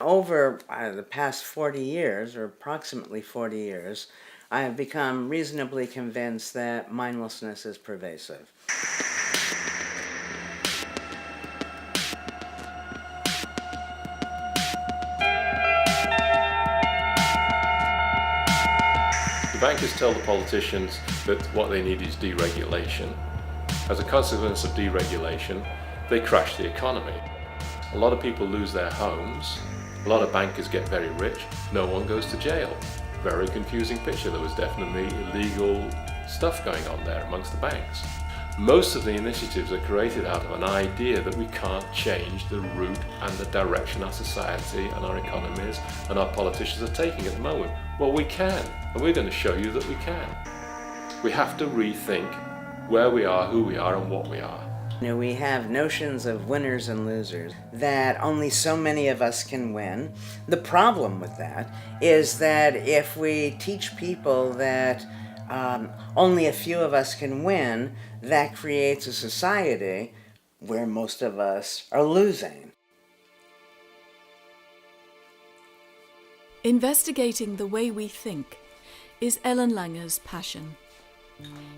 Over the past 40 years, or approximately 40 years, I have become reasonably convinced that mindlessness is pervasive. The bankers tell the politicians that what they need is deregulation. As a consequence of deregulation, they crash the economy. A lot of people lose their homes, a lot of bankers get very rich, no one goes to jail. Very confusing picture. There was definitely illegal stuff going on there amongst the banks. Most of the initiatives are created out of an idea that we can't change the route and the direction our society and our economies and our politicians are taking at the moment. Well, we can, and we're going to show you that we can. We have to rethink where we are, who we are, and what we are. We have notions of winners and losers, that only so many of us can win. The problem with that is that if we teach people that only a few of us can win, that creates a society where most of us are losing. Investigating the way we think is Ellen Langer's passion.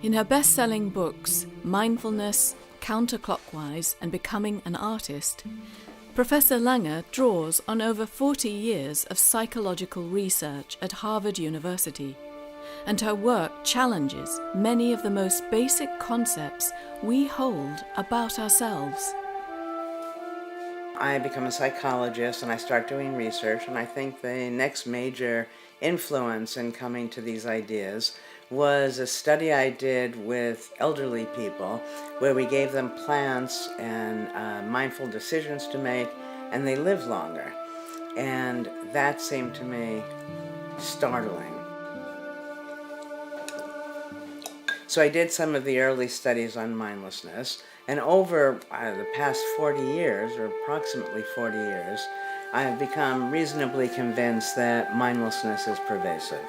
In her best-selling books, Mindfulness, Counterclockwise, and Becoming an Artist, Professor Langer draws on over 40 years of psychological research at Harvard University, and her work challenges many of the most basic concepts we hold about ourselves. I become a psychologist and I start doing research, and I think the next major influence in coming to these ideas was a study I did with elderly people where we gave them plants and mindful decisions to make, and they lived longer. And that seemed to me startling. So I did some of the early studies on mindlessness, and over the past 40 years, or approximately 40 years, I have become reasonably convinced that mindlessness is pervasive.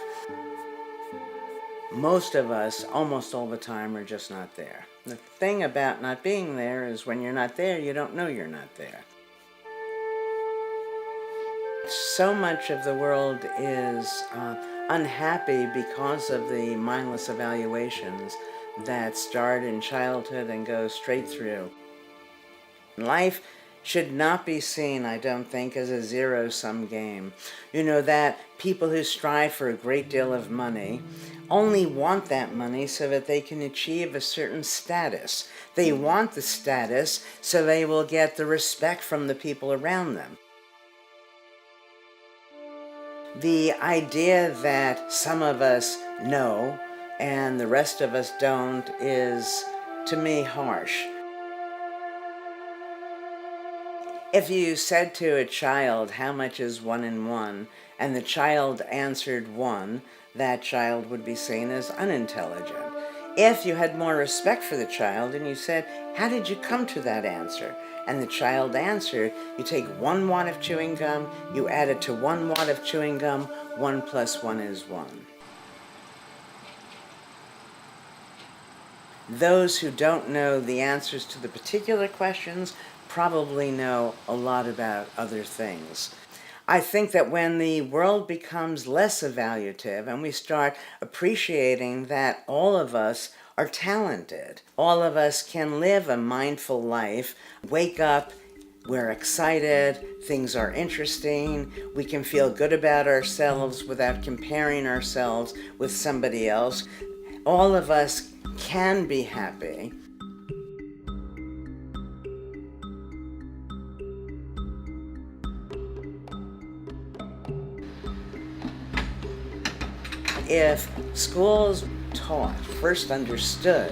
Most of us, almost all the time, are just not there. The thing about not being there is when you're not there, you don't know you're not there. So much of the world is unhappy because of the mindless evaluations that start in childhood and go straight through. Life should not be seen, I don't think, as a zero-sum game. That people who strive for a great deal of money only want that money so that they can achieve a certain status. They want the status so they will get the respect from the people around them. The idea that some of us know and the rest of us don't is, to me, harsh. If you said to a child, how much is 1 and 1, and the child answered 1, that child would be seen as unintelligent. If you had more respect for the child and you said, how did you come to that answer? And the child answered, you take 1 wad of chewing gum, you add it to 1 wad of chewing gum, 1 plus 1 is 1. Those who don't know the answers to the particular questions probably know a lot about other things. I think that when the world becomes less evaluative and we start appreciating that all of us are talented, all of us can live a mindful life, wake up, we're excited, things are interesting, we can feel good about ourselves without comparing ourselves with somebody else. All of us can be happy. If schools taught, first understood,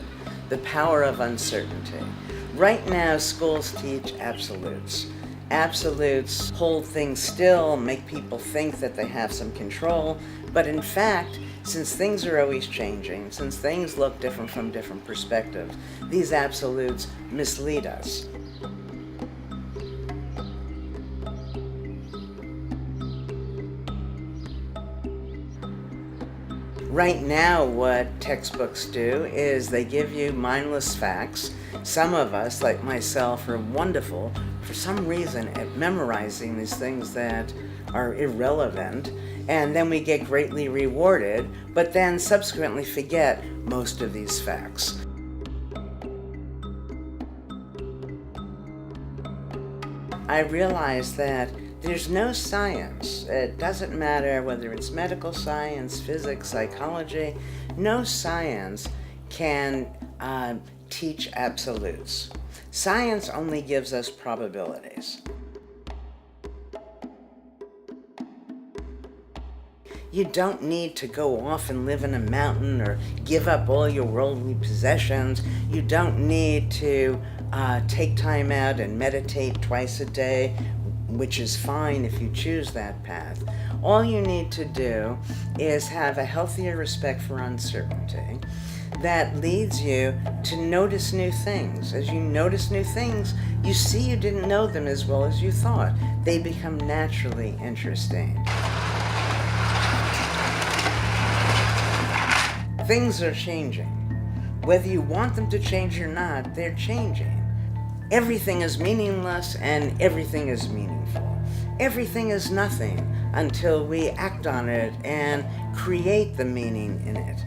the power of uncertainty. Right now, schools teach absolutes. Absolutes hold things still, make people think that they have some control, but in fact, since things are always changing, since things look different from different perspectives, these absolutes mislead us. Right now, what textbooks do is they give you mindless facts. Some of us, like myself, are wonderful for some reason, at memorizing these things that are irrelevant, and then we get greatly rewarded, but then subsequently forget most of these facts. I realized that there's no science. It doesn't matter whether it's medical science, physics, psychology. No science can teach absolutes. Science only gives us probabilities. You don't need to go off and live in a mountain or give up all your worldly possessions. You don't need to take time out and meditate twice a day, which is fine if you choose that path. All you need to do is have a healthier respect for uncertainty that leads you to notice new things. As you notice new things, you see you didn't know them as well as you thought. They become naturally interesting. Things are changing. Whether you want them to change or not, they're changing. Everything is meaningless and everything is meaningful. Everything is nothing until we act on it and create the meaning in it.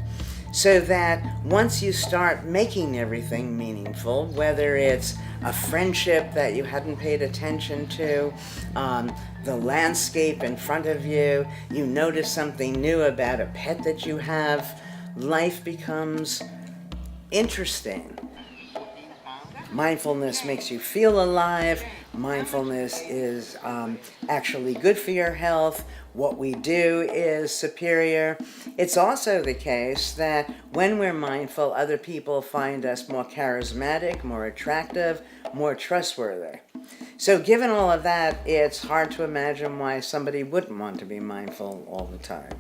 So that once you start making everything meaningful, whether it's a friendship that you hadn't paid attention to, the landscape in front of you, you notice something new about a pet that you have, life becomes interesting. Mindfulness makes you feel alive. Mindfulness is actually good for your health. What we do is superior. It's also the case that when we're mindful, other people find us more charismatic, more attractive, more trustworthy. So given all of that, it's hard to imagine why somebody wouldn't want to be mindful all the time.